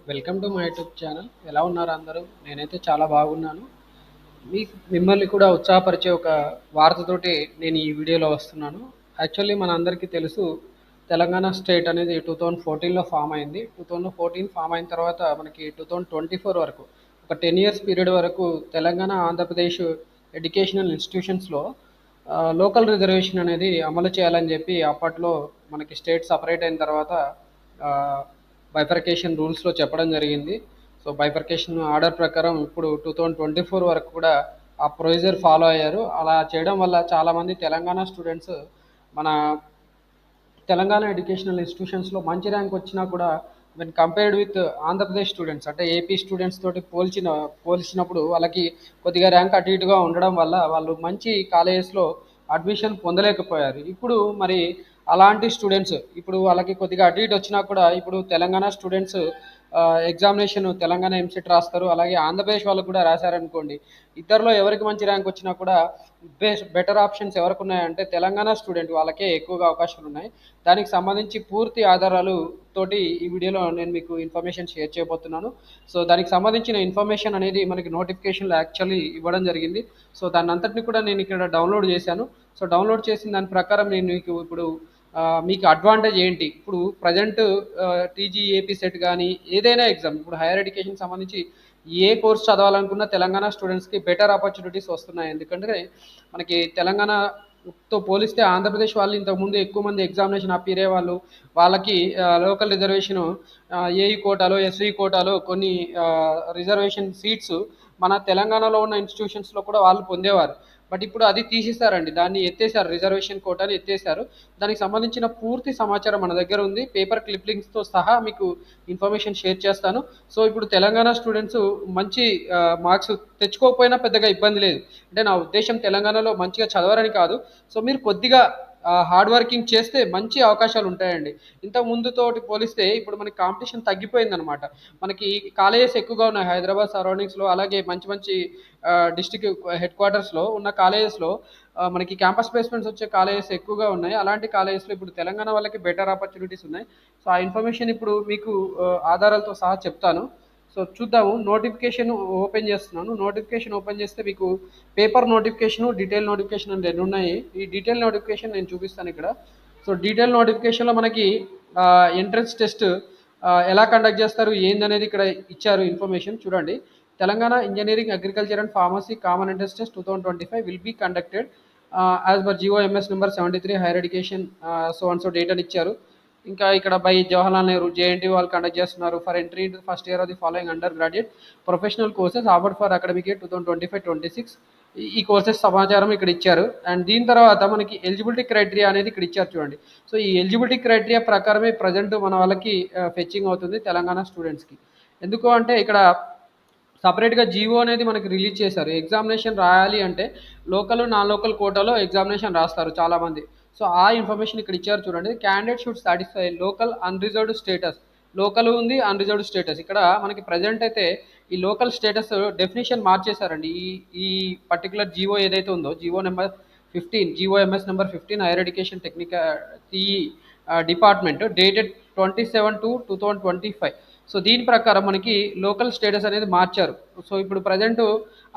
Welcome to my YouTube channel. ఎలా ఉన్నారు అందరూ? నేనైతే చాలా బాగున్నాను. మిమ్మల్ని కూడా ఉత్సాహపరిచే ఒక వార్తతోటి నేను ఈ వీడియోలో వస్తున్నాను. యాక్చువల్లీ మనందరికీ తెలుసు, తెలంగాణ స్టేట్ అనేది 2014లో ఫామ్ అయింది. 2014 ఫామ్ అయిన తర్వాత మనకి 2024 వరకు ఒక 10 ఇయర్స్ పీరియడ్ వరకు Telangana, Andhra Pradesh educational ఇన్స్టిట్యూషన్స్‌లో local reservation అనేది అమలు చేయాలని చెప్పి అప్పట్లో మనకి స్టేట్ సపరేట్ అయిన తర్వాత బైఫర్కేషన్ రూల్స్లో చెప్పడం జరిగింది. సో బైఫర్కేషన్ ఆర్డర్ ప్రకారం ఇప్పుడు 2024 వరకు కూడా ఆ ప్రొసీజర్ ఫాలో అయ్యారు. అలా చేయడం వల్ల చాలామంది తెలంగాణ స్టూడెంట్స్ మన తెలంగాణ ఎడ్యుకేషనల్ ఇన్స్టిట్యూషన్స్లో మంచి ర్యాంక్ వచ్చినా కూడా when compared with Andhra Pradesh students అంటే ఏపీ స్టూడెంట్స్ తోటి పోల్చినప్పుడు వాళ్ళకి కొద్దిగా ర్యాంక్ అటు ఇటుగా ఉండడం వల్ల వాళ్ళు మంచి కాలేజెస్లో అడ్మిషన్ పొందలేకపోయారు. ఇప్పుడు మరి అలాంటి స్టూడెంట్స్ ఇప్పుడు వాళ్ళకి కొద్దిగా అటు ఇటు వచ్చినా కూడా ఇప్పుడు తెలంగాణ స్టూడెంట్స్ ఎగ్జామినేషన్ తెలంగాణ ఎంసెట్ రాస్తారు. అలాగే ఆంధ్రప్రదేశ్ వాళ్ళు కూడా రాశారనుకోండి. ఇద్దరిలో ఎవరికి మంచి ర్యాంక్ వచ్చినా కూడా బెటర్ ఆప్షన్స్ ఎవరికి ఉన్నాయంటే తెలంగాణ స్టూడెంట్ వాళ్ళకే ఎక్కువగా అవకాశాలు ఉన్నాయి. దానికి సంబంధించి పూర్తి ఆధారాలు తోటి ఈ వీడియోలో నేను మీకు ఇన్ఫర్మేషన్ షేర్ చేయబోతున్నాను. సో దానికి సంబంధించిన ఇన్ఫర్మేషన్ అనేది మనకి నోటిఫికేషన్లో యాక్చువల్లీ ఇవ్వడం జరిగింది. సో దాన్ని అంతటిని కూడా నేను ఇక్కడ డౌన్లోడ్ చేశాను. సో డౌన్లోడ్ చేసిన దాని ప్రకారం నేను మీకు ఇప్పుడు మీకు అడ్వాంటేజ్ ఏంటి, ఇప్పుడు ప్రజెంట్ టీజీ ఏపీ సెట్ కానీ ఏదైనా ఎగ్జామ్ ఇప్పుడు హైయర్ ఎడ్యుకేషన్ సంబంధించి ఏ కోర్స్ చదవాలనుకున్న తెలంగాణ స్టూడెంట్స్కి బెటర్ ఆపర్చునిటీస్ వస్తున్నాయి. ఎందుకంటే మనకి తెలంగాణతో పోలిస్తే ఆంధ్రప్రదేశ్ వాళ్ళు ఇంతకుముందు ఎక్కువ మంది ఎగ్జామినేషన్ అప్పీరే వాళ్ళు వాళ్ళకి లోకల్ రిజర్వేషను ఏఈ కోటాలో ఎస్వి కోటాలో కొన్ని రిజర్వేషన్ సీట్స్ మన తెలంగాణలో ఉన్న ఇన్స్టిట్యూషన్స్లో కూడా వాళ్ళు పొందేవారు. బట్ ఇప్పుడు అది తీసేశారండి, దాన్ని ఎత్తేసారు, రిజర్వేషన్ కోటాని ఎత్తేసారు. దానికి సంబంధించిన పూర్తి సమాచారం మన దగ్గర ఉంది, పేపర్ క్లిప్పింగ్స్తో సహా మీకు ఇన్ఫర్మేషన్ షేర్ చేస్తాను. సో ఇప్పుడు తెలంగాణ స్టూడెంట్స్ మంచి మార్క్స్ తెచ్చుకోకపోయినా పెద్దగా ఇబ్బంది లేదు. అంటే నా ఉద్దేశం తెలంగాణలో మంచిగా చదవరని కాదు. సో మీరు కొద్దిగా హార్డ్ వర్కింగ్ చేస్తే మంచి అవకాశాలు ఉంటాయండి. ఇంత ముందుతోటి పోలిస్తే ఇప్పుడు మనకి కాంపిటీషన్ తగ్గిపోయిందనమాట. మనకి కాలేజెస్ ఎక్కువగా ఉన్నాయి హైదరాబాద్ సరౌండింగ్స్లో, అలాగే మంచి మంచి డిస్టిక్ హెడ్ క్వార్టర్స్లో ఉన్న కాలేజెస్లో మనకి క్యాంపస్ ప్లేస్మెంట్స్ వచ్చే కాలేజెస్ ఎక్కువగా ఉన్నాయి. అలాంటి కాలేజెస్లో ఇప్పుడు తెలంగాణ వాళ్ళకి బెటర్ ఆపర్చునిటీస్ ఉన్నాయి. సో ఆ ఇన్ఫర్మేషన్ ఇప్పుడు మీకు ఆధారాలతో సహా చెప్తాను. సో చూద్దాము. నోటిఫికేషన్ ఓపెన్ చేస్తున్నాను. నోటిఫికేషన్ ఓపెన్ చేస్తే మీకు పేపర్ నోటిఫికేషన్, డీటెయిల్ నోటిఫికేషన్ అని రెండు ఉన్నాయి. ఈ డీటెయిల్ నోటిఫికేషన్ నేను చూపిస్తాను ఇక్కడ. సో డీటెయిల్ నోటిఫికేషన్లో మనకి ఎంట్రన్స్ టెస్ట్ ఎలా కండక్ట్ చేస్తారు ఏందనేది ఇక్కడ ఇచ్చారు ఇన్ఫర్మేషన్ చూడండి. Telangana engineering agriculture and pharmacy common entrance test 2025 will be conducted as per GOMS number 73 higher education so and so date అని ఇచ్చారు. ఇంకా ఇక్కడ బై జవహర్లాల్ నెహ్రూ జేఎన్టీ వాళ్ళు కండక్ట్ చేస్తున్నారు for entry into first year of the following undergraduate professional courses offered for academic year 2025-26. ఈ courses సమాచారం ఇక్కడ ఇచ్చారు. అండ్ దీని తర్వాత మనకి ఎలిజిబిలిటీ క్రైటీరియా అనేది ఇక్కడ ఇచ్చారు చూడండి. సో ఈ ఎలిజిబిలిటీ క్రైటీరియా ప్రకారమే ప్రజెంట్ మన వాళ్ళకి ఫెచ్చింగ్ అవుతుంది తెలంగాణ స్టూడెంట్స్కి. ఎందుకు అంటే ఇక్కడ సపరేట్గా జీవో అనేది మనకి రిలీజ్ చేశారు. ఎగ్జామినేషన్ రాయాలి అంటే లోకల్ నాన్ లోకల్ కోటాలో ఎగ్జామినేషన్ రాస్తారు చాలామంది. సో ఆ ఇన్ఫర్మేషన్ ఇక్కడ ఇచ్చారు చూడండి. Candidate should satisfy local unreserved status. Local ఉంది, అన్రిజర్వ్డ్ స్టేటస్. ఇక్కడ మనకి ప్రజెంట్ అయితే ఈ లోకల్ స్టేటస్ డెఫినేషన్ మార్చేశారండి. ఈ ఈ పర్టికులర్ జీవో ఏదైతే ఉందో GO number 15 GOMs number 15 higher education technical TE department dated 27/2/2025. So దీని ప్రకారం మనకి లోకల్ స్టేటస్ అనేది మార్చారు. సో ఇప్పుడు ప్రజెంట్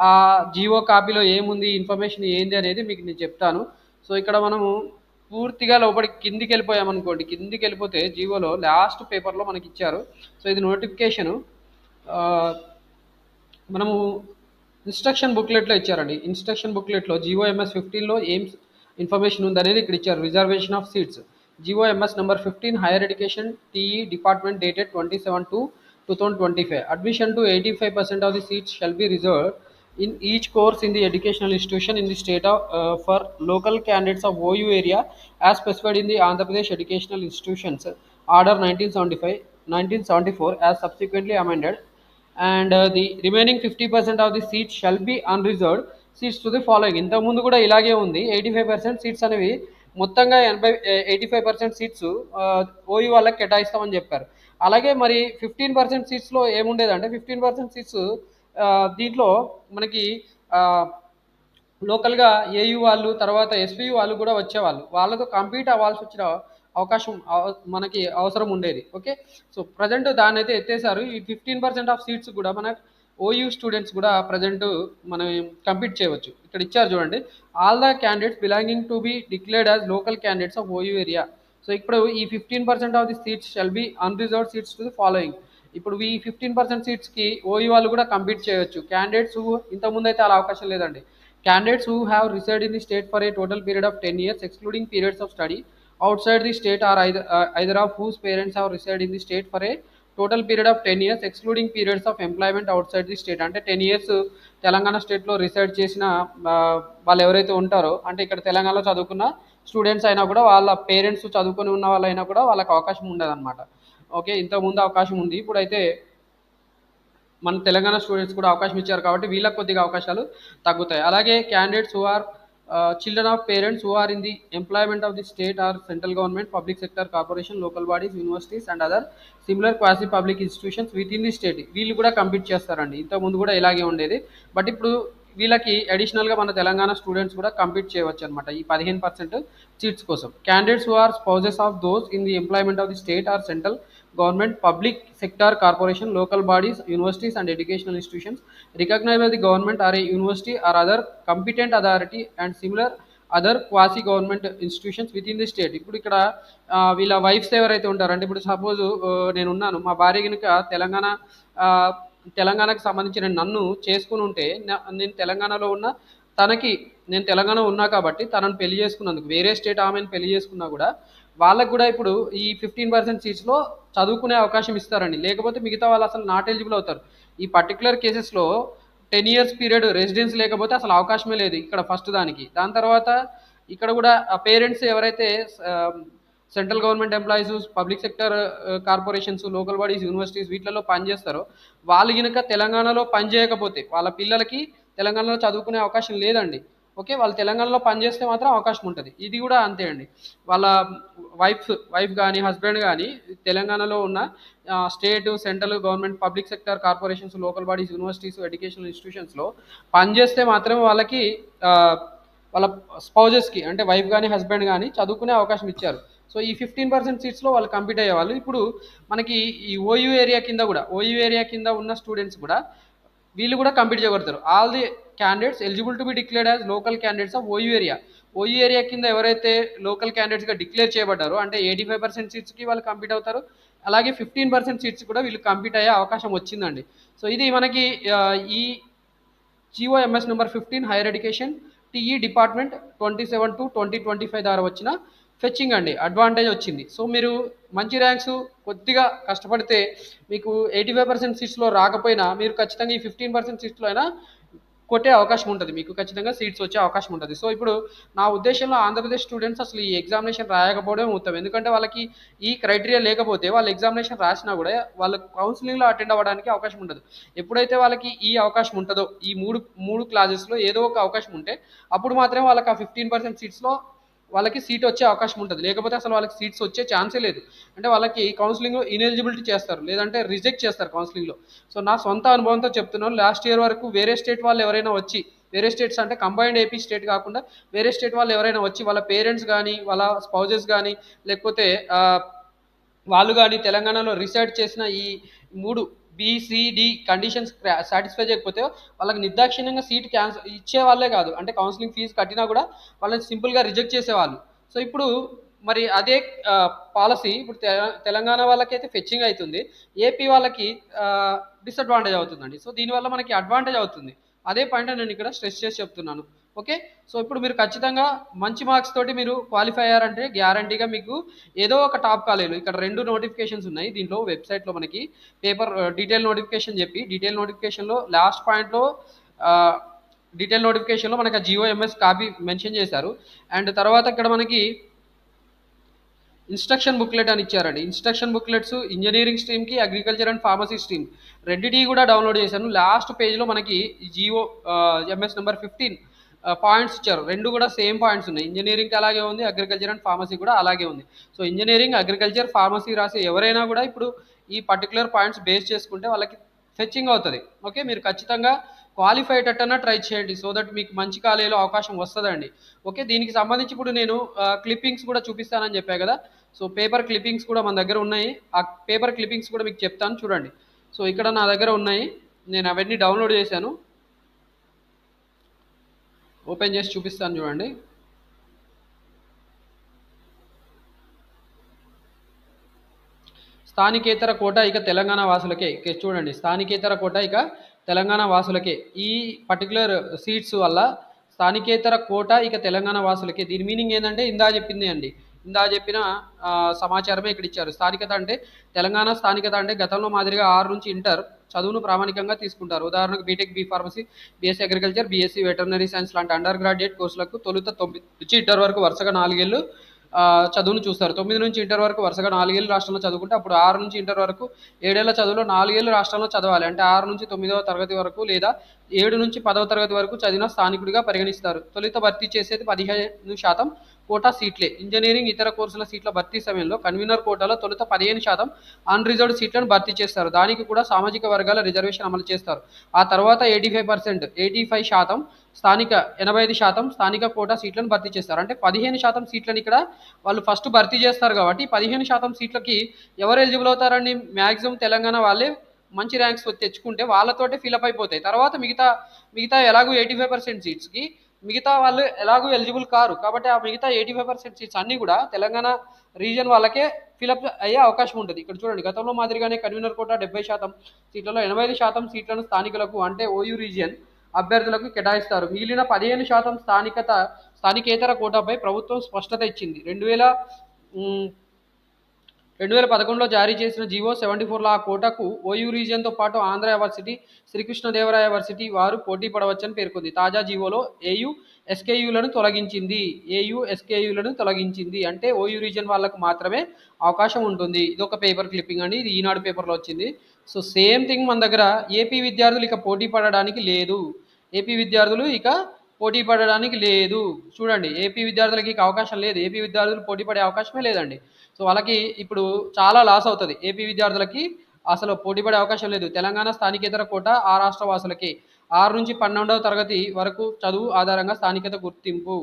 ఆ జియో కాపీలో ఏముంది, ఇన్ఫర్మేషన్ ఏంది అనేది మీకు నేను చెప్తాను. సో ఇక్కడ మనము పూర్తిగా లోపలి కిందికి వెళ్ళిపోయామనుకోండి. కిందికి వెళ్ళిపోతే జియోలో లాస్ట్ పేపర్లో మనకి ఇచ్చారు. సో ఇది నోటిఫికేషను మనము ఇన్స్ట్రక్షన్ బుక్లెట్లో ఇచ్చారండి. ఇన్స్ట్రక్షన్ బుక్లెట్లో జిఓఎంఎస్ 15లో ఏం ఇన్ఫర్మేషన్ ఉందనేది ఇక్కడ ఇచ్చారు. Reservation of seats GOMS number 15 higher education TE department dated 27/2/2025. Admission to 85% of the seats shall be reserved in each course in the educational institution in the state of for local candidates of OU area as specified in the Andhra Pradesh Educational Institutions Order 1975 1974 as subsequently amended, and the remaining 50% of the seats shall be unreserved seats to the following. ఇంతకుముందు కూడా ఇలాగే ఉంది. 85% seats అనేవి మొత్తంగా 85% seats OU వాళ్ళకి కేటాయిస్తామని చెప్పారు. అలాగే మరి 15% సీట్స్లో ఏముండేదంటే 15% సీట్స్ దీంట్లో మనకి లోకల్‌గా ఏయూ వాళ్ళు, తర్వాత ఎస్‌వియు వాళ్ళు గూడా వచ్చేవాళ్ళు. వాళ్ళతో కంపీట్ అవ్వాల్సొచ్చిన అవకాశం మనకి అవసరం ఉండేది. ఓకే. సో, ప్రెజెంట్ దాన్నైతే ఎత్తేసారు. ఈ 15% ఆఫ్ సీట్స్ గూడా మన ఓయూ స్టూడెంట్స్ గూడా ప్రెజెంట్ మనం కంపీట్ చేయవచ్చు. ఇక్కడ ఇచ్చారు చూడండి. All the candidates belonging to be declared as local candidates of OU area. So, ఇప్పుడు ఈ 15% of the seats shall be unreserved seats to the following. ఇప్పుడు ఈ 15% సీట్స్‌కి ఓయూ వాళ్ళు గూడా కంపీట్ చేయొచ్చు. క్యాండిడేట్స్ ఇంతకుముందయితే అలా అవకాశం లేదండి. Candidates who have resided in the state for a total period of 10 years, excluding periods of study outside the state, or either of whose parents have resided in the state for a total period of 10 years, excluding periods of employment outside the state. అంటే 10 years Telangana స్టేట్లో reside చేసిన ఆ, వాళ్ళు ఎవరైతే ఉంటారో, అంటే ఇక్కడ తెలంగాణలో చదువుకున్న స్టూడెంట్స్ అయినా కూడా వాళ్ళ పేరెంట్స్ చదువుకొని ఉన్న వాళ్ళైనా కూడా వాళ్ళకి అవకాశం ఉండదు అనమాట. ఓకే, ఇంతకుముందు అవకాశం ఉంది, ఇప్పుడైతే మన తెలంగాణ స్టూడెంట్స్ కూడా అవకాశం ఇచ్చారు కాబట్టి వీళ్ళకి కొద్దిగా అవకాశాలు తగ్గుతాయి. అలాగే candidates who are children of parents who are in the employment of the state or central government, public sector corporation, local bodies, universities and other similar quasi public institutions within the state, వీళ్ళు కూడా compete చేస్తారండి. ఇంతకుముందు కూడా ఇలాగే ఉండేది, but ఇప్పుడు వీళ్ళకి అడిషనల్గా మన తెలంగాణ స్టూడెంట్స్ కూడా కంపీట్ చేయవచ్చు అనమాట ఈ 15% సీట్స్ కోసం. Candidates who are spouses of those in the employment of the state or central government, public sector corporation, local bodies, universities and educational institutions recognized by the government or a university or other competent authority and similar other quasi government institutions within the state. ఇప్పుడు ఇక్కడ వీళ్ళ wives ఎవరైతే ఉంటారో, అంటే ఇప్పుడు suppose నేను ఉన్నాను, మా భార్య కనుక తెలంగాణ ఆ, తెలంగాణకు సంబంధించిన నన్ను చేసుకుని ఉంటే, నేను తెలంగాణలో ఉన్న తనకి, నేను తెలంగాణ ఉన్నా కాబట్టి తనను పెళ్లి చేసుకున్నందుకు వేరే స్టేట్ ఆమెను పెళ్లి చేసుకున్నా కూడా వాళ్ళకు కూడా ఇప్పుడు ఈ 15% సీట్స్లో చదువుకునే అవకాశం ఇస్తారండి. లేకపోతే మిగతా వాళ్ళు అసలు నాట్ ఎలిజిబుల్ అవుతారు. ఈ పర్టికులర్ కేసెస్లో 10 ఇయర్స్ పీరియడ్ రెసిడెన్స్ లేకపోతే అసలు అవకాశమే లేదు ఇక్కడ ఫస్ట్ దానికి. దాని తర్వాత ఇక్కడ కూడా పేరెంట్స్ ఎవరైతే central government employees, public sector corporations, local bodies, universities వీటిలలో పనిచేస్తారో వాళ్ళు కనుక తెలంగాణలో పనిచేయకపోతే వాళ్ళ పిల్లలకి తెలంగాణలో చదువుకునే అవకాశం లేదండి. ఓకే, వాళ్ళు తెలంగాణలో పనిచేస్తే మాత్రం అవకాశం ఉంటుంది. ఇది కూడా అంతే అండి. వాళ్ళ వైఫ్ కానీ హస్బెండ్ కానీ తెలంగాణలో ఉన్న state, central government, public sector corporations, local bodies, universities, educational ఇన్స్టిట్యూషన్స్లో పనిచేస్తే మాత్రమే వాళ్ళకి ఆ, వాళ్ళ స్పౌజెస్కి, అంటే వైఫ్ కానీ హస్బెండ్ కానీ చదువుకునే అవకాశం ఇచ్చారు. సో ఈ 15% సీట్స్లో వాళ్ళు కంప్లీట్ అయ్యేవాళ్ళు. ఇప్పుడు మనకి ఈ ఓయూ ఏరియా కింద ఉన్న స్టూడెంట్స్ కూడా వీళ్ళు కూడా కంప్లీట్ చేయగలుగుతారు. All the candidates eligible to be declared as local candidates of OU area కింద ఎవరైతే లోకల్ క్యాండిడేట్స్గా డిక్లేర్ చేయబడ్డారో, అంటే 85% సీట్స్కి వాళ్ళు కంప్లీట్ అవుతారు. అలాగే 15% సీట్స్ కూడా వీళ్ళు కంప్లీట్ అయ్యే అవకాశం వచ్చిందండి. సో ఇది మనకి ఈ GOMs number 15 higher education TE department 27/2/2025 ద్వారా వచ్చిన ఫెచ్చింగ్ అండి, అడ్వాంటేజ్ వచ్చింది. సో మీరు మంచి ర్యాంక్స్ కొద్దిగా కష్టపడితే మీకు 85% సీట్స్లో రాకపోయినా మీరు ఖచ్చితంగా ఈ 15% సీట్స్లో అయినా కొట్టే అవకాశం ఉంటుంది, మీకు ఖచ్చితంగా సీట్స్ వచ్చే అవకాశం ఉంటుంది. సో ఇప్పుడు నా ఉద్దేశంలో ఆంధ్రప్రదేశ్ స్టూడెంట్స్ అసలు ఈ ఎగ్జామినేషన్ రాయకపోవడం ఉత్తమం. ఎందుకంటే వాళ్ళకి ఈ క్రైటీరియా లేకపోతే వాళ్ళు ఎగ్జామినేషన్ రాసినా కూడా వాళ్ళు కౌన్సిలింగ్లో అటెండ్ అవ్వడానికి అవకాశం ఉండదు. ఎప్పుడైతే వాళ్ళకి ఈ అవకాశం ఉంటుందో, ఈ మూడు మూడు క్లాసెస్లో ఏదో ఒక అవకాశం ఉంటే అప్పుడు మాత్రమే వాళ్ళకి ఆ 15% సీట్స్లో వాళ్ళకి సీట్ వచ్చే అవకాశం ఉంటుంది. లేకపోతే అసలు వాళ్ళకి సీట్స్ వచ్చే ఛాన్సే లేదు. అంటే వాళ్ళకి కౌన్సిలింగ్లో ఇనెలిజిబిలిటీ చేస్తారు, లేదంటే రిజెక్ట్ చేస్తారు కౌన్సిలింగ్లో. సో నా సొంత అనుభవంతో చెప్తున్నాను, లాస్ట్ ఇయర్ వరకు వేరే స్టేట్ వాళ్ళు ఎవరైనా వచ్చి, వేరే స్టేట్స్ అంటే కంబైన్డ్ ఏపీ స్టేట్ కాకుండా వేరే స్టేట్ వాళ్ళు ఎవరైనా వచ్చి వాళ్ళ పేరెంట్స్ కానీ వాళ్ళ స్పౌజెస్ కానీ లేకపోతే వాళ్ళు కానీ తెలంగాణలో రీసెర్చ్ చేసిన ఈ మూడు బిసిడి కండిషన్స్ సాటిస్ఫై చేయకపోతే వాళ్ళకి నిర్దాక్షిణ్యంగా సీట్ క్యాన్సల్ ఇచ్చే వాళ్ళే కాదు, అంటే కౌన్సిలింగ్ ఫీజు కట్టినా కూడా వాళ్ళని సింపుల్గా రిజెక్ట్ చేసేవాళ్ళు. సో ఇప్పుడు మరి అదే పాలసీ ఇప్పుడు తెలంగాణ వాళ్ళకైతే ఫెచ్చింగ్ అవుతుంది, ఏపీ వాళ్ళకి డిసడ్వాంటేజ్ అవుతుందండి. సో దీనివల్ల మనకి అడ్వాంటేజ్ అవుతుంది. అదే పాయింట్ నేను ఇక్కడ స్ట్రెస్ చేసి చెప్తున్నాను. ఓకే, సో ఇప్పుడు మీరు ఖచ్చితంగా మంచి మార్క్స్ తోటి మీరు క్వాలిఫై అయ్యారంటే గ్యారంటీగా మీకు ఏదో ఒక టాప్ కాలేజీలో, ఇక్కడ 2 నోటిఫికేషన్స్ ఉన్నాయి దీంట్లో వెబ్సైట్లో మనకి, పేపర్ డీటెయిల్ నోటిఫికేషన్ చెప్పి డీటెయిల్ నోటిఫికేషన్లో లాస్ట్ పాయింట్లో డీటెయిల్ నోటిఫికేషన్లో మనకి ఆ జిఓఎంఎస్ కాపీ మెన్షన్ చేశారు. అండ్ తర్వాత ఇక్కడ మనకి ఇన్స్ట్రక్షన్ బుక్లెట్ అని ఇచ్చారండి. ఇన్స్ట్రక్షన్ బుక్లెట్స్ ఇంజనీరింగ్ స్ట్రీమ్కి, అగ్రికల్చర్ అండ్ ఫార్మసీ స్ట్రీమ్ రెండింటి కూడా డౌన్లోడ్ చేశాను. లాస్ట్ పేజ్లో మనకి జిఓ ఎంఎస్ నెంబర్ 15 పాయింట్స్ ఇచ్చారు. రెండు కూడా సేమ్ పాయింట్స్ ఉన్నాయి. ఇంజనీరింగ్ అలాగే ఉంది, అగ్రికల్చర్ అండ్ ఫార్మసీ కూడా అలాగే ఉంది. సో ఇంజనీరింగ్, అగ్రికల్చర్, ఫార్మసీ రాసే ఎవరైనా కూడా ఇప్పుడు ఈ పర్టికులర్ పాయింట్స్ బేస్ చేసుకుంటే వాళ్ళకి ఫెచ్చింగ్ అవుతుంది. ఓకే, మీరు ఖచ్చితంగా క్వాలిఫై అయ్యేటట్టన్నా ట్రై చేయండి, సో దట్ మీకు మంచి కాలేజీలో అవకాశం వస్తుందండి. ఓకే, దీనికి సంబంధించి ఇప్పుడు నేను క్లిప్పింగ్స్ కూడా చూపిస్తానని చెప్పా కదా. సో పేపర్ క్లిప్పింగ్స్ కూడా మన దగ్గర ఉన్నాయి. ఆ పేపర్ క్లిప్పింగ్స్ కూడా మీకు చెప్తాను చూడండి. సో ఇక్కడ నా దగ్గర ఉన్నాయి, నేను అవన్నీ డౌన్లోడ్ చేశాను. ఓపెన్ చేసి చూపిస్తాను చూడండి. స్థానికేతర కోట ఇక తెలంగాణ వాసులకే. ఇక చూడండి, స్థానికేతర కోట ఇక తెలంగాణ వాసులకే. ఈ పర్టికులర్ సీట్స్ వల్ల స్థానికేతర కోట ఇక తెలంగాణ వాసులకే. దీని మీనింగ్ ఏంటంటే ఇందా చెప్పింది అండి, ఇందా చెప్పిన సమాచారమే ఇక్కడ ఇచ్చారు. స్థానికత అంటే తెలంగాణ స్థానికత అంటే గతంలో మాదిరిగా 6 నుంచి ఇంటర్ చదువును ప్రామాణికంగా తీసుకుంటారు. ఉదాహరణకు BTech, B pharmacy, BSc agriculture, BSc veterinary science లాంటి అండర్ గ్రాడ్యుయేట్ కోర్సులకు తొలుత 9 నుంచి ఇంటర్ వరకు వరుసగా 4 ఏళ్ళు చదువును చూస్తారు. 9 నుంచి ఇంటర్ వరకు వరుసగా 4 ఏళ్ళు రాష్ట్రంలో చదువుకుంటే అప్పుడు 6 నుంచి ఇంటర్ వరకు 7 ఏళ్ల చదువులో 4 ఏళ్ళు రాష్ట్రంలో చదవాలి. అంటే 6 నుంచి 9వ తరగతి వరకు లేదా 7 నుంచి 10వ తరగతి వరకు చదివిన స్థానికుడిగా పరిగణిస్తారు. తొలుత భర్తీ చేసేది 15% కోటా సీట్లే. ఇంజనీరింగ్ ఇతర కోర్సుల సీట్ల భర్తీ సమయంలో కన్వీనర్ కోటాలో తొలుత 15% అన్రిజర్వ్డ్ సీట్లను భర్తీ చేస్తారు. దానికి కూడా సామాజిక వర్గాల రిజర్వేషన్ అమలు చేస్తారు. ఆ తర్వాత 85% స్థానిక, 85% స్థానిక కోటా సీట్లను భర్తీ చేస్తారు. అంటే 15% సీట్లను ఇక్కడ వాళ్ళు ఫస్ట్ భర్తీ చేస్తారు కాబట్టి 15% సీట్లకి ఎవరు ఎలిజిబుల్ అవుతారండి? మ్యాక్సిమం తెలంగాణ వాళ్ళే మంచి ర్యాంక్స్ తెచ్చుకుంటే వాళ్ళతోటే ఫిలప్ అయిపోతాయి. తర్వాత మిగతా మిగతా ఎలాగో 85% సీట్స్కి మిగతా వాళ్ళు ఎలాగో ఎలిజిబుల్ కారు కాబట్టి ఆ మిగతా 85% సీట్స్ అన్నీ కూడా తెలంగాణ రీజన్ వాళ్ళకే ఫిలప్ అయ్యే అవకాశం ఉంటుంది. ఇక్కడ చూడండి, గతంలో మాదిరిగానే కన్వీనర్ కోటా 70% సీట్లలో 85% సీట్లను స్థానికులకు అంటే ఓయూ రీజియన్ అభ్యర్థులకు కేటాయిస్తారు. మిగిలిన 15% స్థానికేతర కోటాపై ప్రభుత్వం స్పష్టత ఇచ్చింది. 2011లో జారీ చేసిన జీవో 74లో ఆ కోటాకు ఓయూ రీజియన్తో పాటు ఆంధ్ర యూనివర్సిటీ, శ్రీకృష్ణదేవరాయ యూనివర్సిటీ వారు పోటీ పడవచ్చని పేర్కొంది. తాజా జీవోలో ఏయూ ఎస్కేయూలను తొలగించింది. అంటే ఓయూ రీజియన్ వాళ్ళకు మాత్రమే అవకాశం ఉంటుంది. ఇది ఒక పేపర్ క్లిప్పింగ్ అండి, ఇది ఈనాడు పేపర్లో వచ్చింది. సో సేమ్ థింగ్ మన దగ్గర ఏపీ విద్యార్థులు ఇక పోటీ పడడానికి లేదు. ఏపీ విద్యార్థులు ఇక పోటీ పడడానికి లేదు. చూడండి, ఏపీ విద్యార్థులకి ఇక అవకాశం లేదు. ఏపీ విద్యార్థులు పోటీ పడే అవకాశమే లేదండి. సో వాళ్ళకి ఇప్పుడు చాలా లాస్ అవుతుంది. ఏపీ విద్యార్థులకి అసలు పోటీ పడే అవకాశం లేదు. తెలంగాణ స్థానికేతర కోట ఆ రాష్ట్ర వాసులకి 6 నుంచి 12వ తరగతి వరకు చదువు ఆధారంగా స్థానికత గుర్తింపు.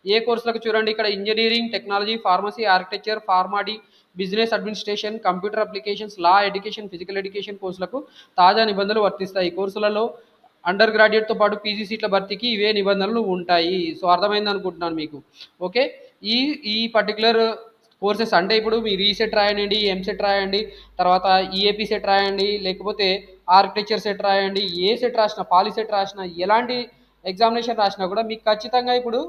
ఏ కోర్సులకు చూడండి, ఇక్కడ engineering, technology, pharmacy, architecture, PharmD, business administration, computer applications, law education, physical education కోర్సులకు తాజా నిబంధనలు వర్తిస్తాయి. కోర్సులలో అండర్ గ్రాడ్యుయేట్తో పాటు పీజీ సీట్ల భర్తీకి ఇవే నిబంధనలు ఉంటాయి. సో అర్థమైంది అనుకుంటున్నాను మీకు. ఓకే, ఈ ఈ పర్టికులర్ కోర్సెస్ అంటే ఇప్పుడు మీరు ఈసెట్ రాయండి, ఎంసెట్ రాయండి, తర్వాత ఈఏపీ సెట్ రాయండి, లేకపోతే ఆర్కిటెక్చర్ సెట్ రాయండి, ఏ సెట్ రాసినా, పాలిసెట్ రాసినా, ఎలాంటి ఎగ్జామినేషన్ రాసినా కూడా మీకు ఖచ్చితంగా ఇప్పుడు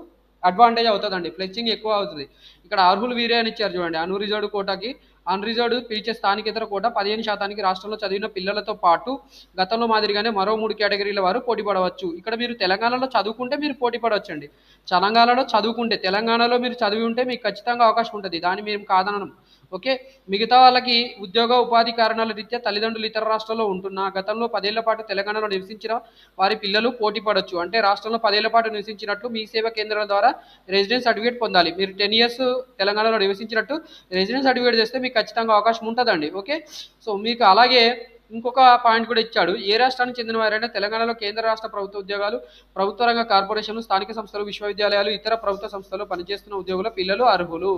అడ్వాంటేజ్ అవుతుందండి, ఫ్లెక్సింగ్ ఎక్కువ అవుతుంది. ఇక్కడ అర్హులు వీరే అని ఇచ్చారు చూడండి. అన్రిజర్వ్డ్ కోటాకి అన్రిజర్వ్డ్ పిలిచే స్థానికేతర కోటా 15% రాష్ట్రంలో చదివిన పిల్లలతో పాటు గతంలో మాదిరిగానే మరో 3 కేటగిరీల వారు పోటీ పడవచ్చు. ఇక్కడ మీరు తెలంగాణలో చదువుకుంటే మీరు పోటీ పడవచ్చండి. తెలంగాణలో చదువుకుంటే, తెలంగాణలో మీరు చదివి ఉంటే మీకు ఖచ్చితంగా అవకాశం ఉంటుంది, దాన్ని మేము కాదనడం. ఓకే, మిగతా వాళ్ళకి ఉద్యోగ ఉపాధి కారణాల రీత్యా తల్లిదండ్రులు ఇతర రాష్ట్రాల్లో ఉంటున్నా గతంలో 10 ఏళ్ల పాటు తెలంగాణలో నివసించిన వారి పిల్లలు పోటీ పడవచ్చు. అంటే రాష్ట్రంలో 10 ఏళ్ల పాటు నివసించినట్లు మీ సేవా కేంద్రాల ద్వారా రెసిడెన్స్ సర్టిఫికేట్ పొందాలి. మీరు 10 ఇయర్స్ తెలంగాణలో నివసించినట్టు రెసిడెన్స్ సర్టిఫికేట్ చేస్తే మీకు ఖచ్చితంగా అవకాశం ఉంటుందండి. ఓకే, సో మీకు అలాగే ఇంకొక పాయింట్ కూడా ఇచ్చాడు. ఏ రాష్ట్రానికి చెందిన వారైనా తెలంగాణలో కేంద్ర రాష్ట్ర ప్రభుత్వ ఉద్యోగాలు, ప్రభుత్వ రంగ కార్పొరేషన్లు, స్థానిక సంస్థలు, విశ్వవిద్యాలయాలు, ఇతర ప్రభుత్వ సంస్థలు పనిచేస్తున్న ఉద్యోగుల పిల్లలు అర్హులు.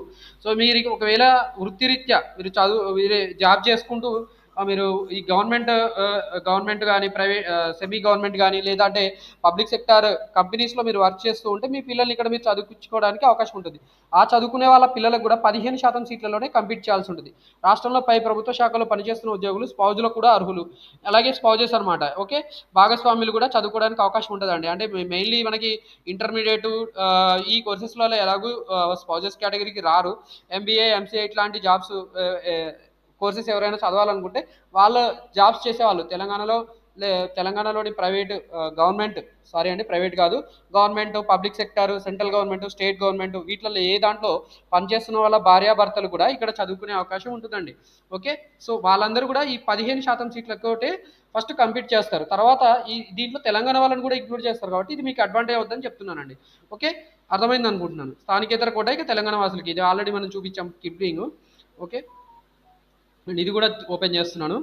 సో మీరు ఒకవేళ వృత్తిరీత్యా మీరు వేరే జాబ్ చేసుకుంటూ మీరు ఈ గవర్నమెంట్ కానీ ప్రైవేట్ సెమీ గవర్నమెంట్ కానీ లేదంటే పబ్లిక్ సెక్టార్ కంపెనీస్లో మీరు వర్క్ చేస్తూ ఉంటే మీ పిల్లల్ని ఇక్కడ మీరు చదివించుకోవడానికి అవకాశం ఉంటుంది. ఆ చదువుకునే వాళ్ళ పిల్లలకు కూడా 15% సీట్లలోనే కంప్లీట్ చేయాల్సి ఉంటుంది. రాష్ట్రంలో పై ప్రభుత్వ శాఖలో పనిచేస్తున్న ఉద్యోగులు స్పౌజులకు కూడా అర్హులు. అలాగే స్పౌజెస్ అనమాట. ఓకే, భాగస్వాములు కూడా చదువుకోవడానికి అవకాశం ఉంటుందండి. అంటే మెయిన్లీ మనకి ఇంటర్మీడియట్ ఈ కోర్సెస్లలో ఎలాగూ స్పౌజెస్ కేటగిరీకి రారు. ఎంబీఏ, ఎంసీఏ ఇట్లాంటి జాబ్స్ కోర్సెస్ ఎవరైనా చదవాలనుకుంటే వాళ్ళ జాబ్స్ చేసేవాళ్ళు తెలంగాణలోని ప్రైవేట్ గవర్నమెంట్ ప్రైవేట్ కాదు, government, public sector, central government, state government వీటిల్లో ఏ దాంట్లో పనిచేస్తున్న వాళ్ళ భార్యాభర్తలు కూడా ఇక్కడ చదువుకునే అవకాశం ఉంటుందండి. ఓకే, సో వాళ్ళందరూ కూడా ఈ 15% సీట్లతోటే ఫస్ట్ కంప్లీట్ చేస్తారు. తర్వాత దీంట్లో తెలంగాణ వాళ్ళని కూడా ఇంక్లూడ్ చేస్తారు కాబట్టి ఇది మీకు అడ్వాంటేజ్ అవుతుందని చెప్తున్నానండి. ఓకే, అర్థమైంది అనుకుంటున్నాను. స్థానికేతర కోట ఇక తెలంగాణ వాసులకి ఇది ఆల్రెడీ మనం చూపించాం క్లిప్పింగ్. ఓకే, నేను ఇది కూడా ఓపెన్ చేస్తున్నాను.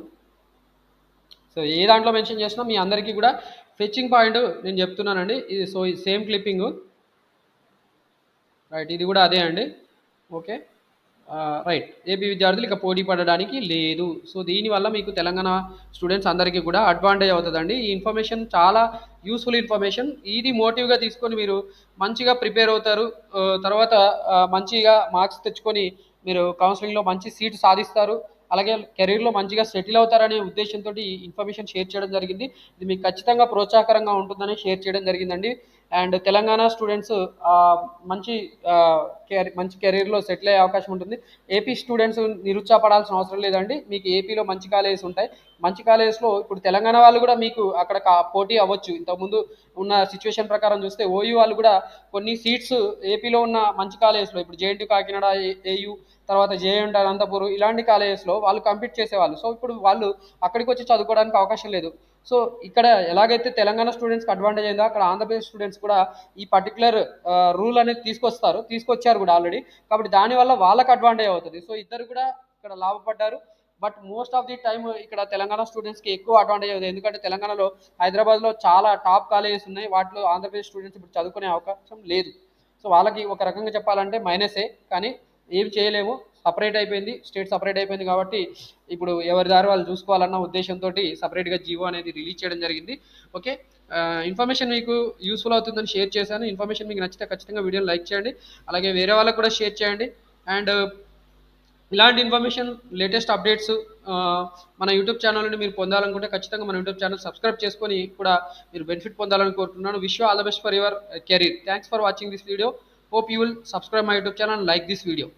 సో ఏ దాంట్లో మెన్షన్ చేసినా మీ అందరికీ కూడా ఫెచ్చింగ్ పాయింట్ నేను చెప్తున్నానండి. ఇది సో ఈ సేమ్ క్లిప్పింగు రైట్, ఇది కూడా అదే అండి. ఓకే. రైట్, ఏపీ విద్యార్థులు ఇక పోటీ పడడానికి లేదు. సో దీనివల్ల మీకు తెలంగాణ స్టూడెంట్స్ అందరికీ కూడా అడ్వాంటేజ్ అవుతుందండి. ఈ ఇన్ఫర్మేషన్ చాలా యూస్ఫుల్ ఇన్ఫర్మేషన్. ఇది మోటివ్గా తీసుకొని మీరు మంచిగా ప్రిపేర్ అవుతారు. తర్వాత మంచిగా మార్క్స్ తెచ్చుకొని మీరు కౌన్సిలింగ్లో మంచి సీట్ సాధిస్తారు. అలాగే కెరీర్లో మంచిగా సెటిల్ అవుతారనే ఉద్దేశంతో ఈ ఇన్ఫర్మేషన్ షేర్ చేయడం జరిగింది. ఇది మీకు ఖచ్చితంగా ప్రోత్సాహకరంగా ఉంటుందని షేర్ చేయడం జరిగిందండి. అండ్ తెలంగాణ స్టూడెంట్స్ మంచి మంచి కెరీర్లో సెటిల్ అయ్యే అవకాశం ఉంటుంది. ఏపీ స్టూడెంట్స్ నిరుత్సాహపడాల్సిన అవసరం లేదండి. మీకు ఏపీలో మంచి కాలేజెస్ ఉంటాయి. మంచి కాలేజెస్లో ఇప్పుడు తెలంగాణ వాళ్ళు కూడా మీకు అక్కడ పోటీ అవ్వచ్చు. ఇంతకుముందు ఉన్న సిచ్యువేషన్ ప్రకారం చూస్తే ఓయూ వాళ్ళు కూడా కొన్ని సీట్స్ ఏపీలో ఉన్న మంచి కాలేజెస్లో, ఇప్పుడు జేఎన్టీ కాకినాడ, ఏయూ, తర్వాత జేఎన్టీ అనంతపూర్, ఇలాంటి కాలేజెస్లో వాళ్ళు కంపీట్ చేసేవాళ్ళు. సో ఇప్పుడు వాళ్ళు అక్కడికి వచ్చి చదువుకోవడానికి అవకాశం లేదు. సో ఇక్కడ ఎలాగైతే తెలంగాణ స్టూడెంట్స్కి అడ్వాంటేజ్ అయిందో అక్కడ ఆంధ్రప్రదేశ్ స్టూడెంట్స్ కూడా ఈ పర్టికులర్ రూల్ అనేది తీసుకొచ్చారు కూడా ఆల్రెడీ. కాబట్టి దానివల్ల వాళ్ళకి అడ్వాంటేజ్ అవుతుంది. సో ఇద్దరు కూడా ఇక్కడ లాభపడ్డారు. But most of the time ఇక్కడ తెలంగాణ స్టూడెంట్స్కి ఎక్కువ అడ్వాంటేజ్ అవుతుంది. ఎందుకంటే తెలంగాణలో హైదరాబాద్లో చాలా టాప్ కాలేజెస్ ఉన్నాయి. వాటిలో ఆంధ్రప్రదేశ్ స్టూడెంట్స్ ఇప్పుడు చదువుకునే అవకాశం లేదు. సో వాళ్ళకి ఒక రకంగా చెప్పాలంటే మైనసే, కానీ ఏం చేయలేము. సపరేట్ అయిపోయింది, స్టేట్ సపరేట్ అయిపోయింది కాబట్టి ఇప్పుడు ఎవరి దారి వాళ్ళు చూసుకోవాలన్న ఉద్దేశంతో సపరేట్గా జీవో అనేది రిలీజ్ చేయడం జరిగింది. ఓకే. ఇన్ఫర్మేషన్ మీకు యూస్ఫుల్ అవుతుందని షేర్ చేశాను. ఇన్ఫర్మేషన్ మీకు నచ్చితే ఖచ్చితంగా వీడియోని లైక్ చేయండి. అలాగే వేరే వాళ్ళకు కూడా షేర్ చేయండి. అండ్ ఇలాంటి ఇన్ఫర్మేషన్, లేటెస్ట్ అప్డేట్స్ మన యూట్యూబ్ ఛానల్ నుండి మీరు పొందాలనుకుంటే ఖచ్చితంగా మన యూట్యూబ్ ఛానల్ సబ్స్క్రైబ్ చేసుకొని కూడా మీరు బెనిఫిట్ పొందాలని కోరుతున్నాను. Wish you all the best for your career. Thanks for watching this video. Hope you will subscribe my YouTube channel and like this video.